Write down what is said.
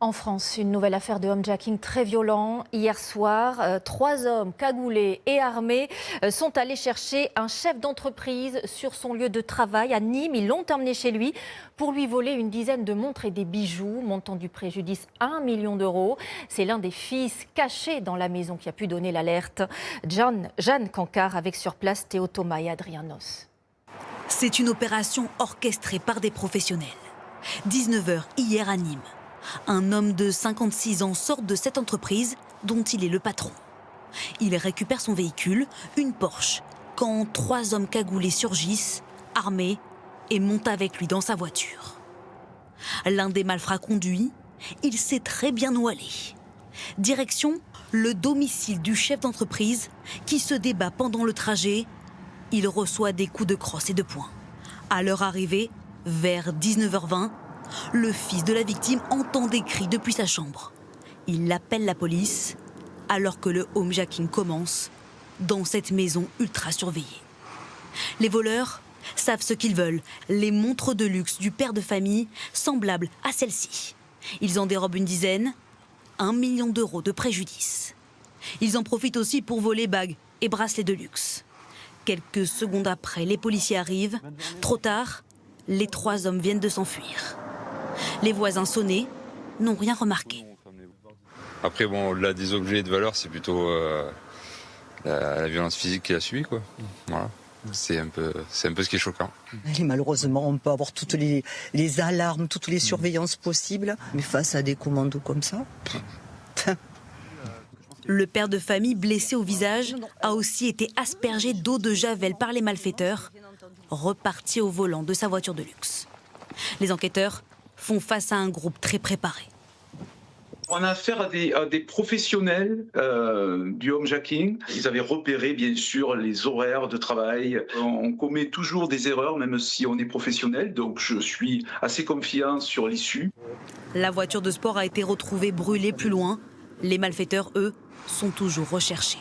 En France, une nouvelle affaire de homejacking très violent. Hier soir, 3 hommes cagoulés et armés sont allés chercher un chef d'entreprise sur son lieu de travail à Nîmes. Ils l'ont emmené chez lui pour lui voler une dizaine de montres et des bijoux, montant du préjudice 1 million d'euros. C'est l'un des fils cachés dans la maison qui a pu donner l'alerte. Jeanne Cancard avec sur place Théo Thomas et Adrien Noss. C'est une opération orchestrée par des professionnels. 19h hier à Nîmes. Un homme de 56 ans sort de cette entreprise dont il est le patron. Il récupère son véhicule, une Porsche, quand 3 hommes cagoulés surgissent, armés, et montent avec lui dans sa voiture. L'un des malfrats conduit, il sait très bien où aller. Direction le domicile du chef d'entreprise qui se débat pendant le trajet. Il reçoit des coups de crosse et de poing. À leur arrivée, vers 19h20, le fils de la victime entend des cris depuis sa chambre. Il appelle la police alors que le homejacking commence dans cette maison ultra surveillée. Les voleurs savent ce qu'ils veulent, les montres de luxe du père de famille semblables à celle-ci. Ils en dérobent une dizaine, 1 million d'euros de préjudice. Ils en profitent aussi pour voler bagues et bracelets de luxe. Quelques secondes après, les policiers arrivent. Trop tard, les 3 hommes viennent de s'enfuir. Les voisins sonnés n'ont rien remarqué. Après, bon, au-delà des objets de valeur, c'est plutôt la violence physique qu'il a subie, quoi. Voilà. C'est un peu ce qui est choquant. Et malheureusement, on peut avoir toutes les alarmes, toutes les surveillances possibles, mais face à des commandos comme ça... Le père de famille, blessé au visage, a aussi été aspergé d'eau de javel par les malfaiteurs, reparti au volant de sa voiture de luxe. Les enquêteurs font face à un groupe très préparé. On a affaire à des professionnels du homejacking. Ils avaient repéré, bien sûr, les horaires de travail. On commet toujours des erreurs, même si on est professionnel. Donc, je suis assez confiant sur l'issue. La voiture de sport a été retrouvée brûlée plus loin. Les malfaiteurs, eux, sont toujours recherchés.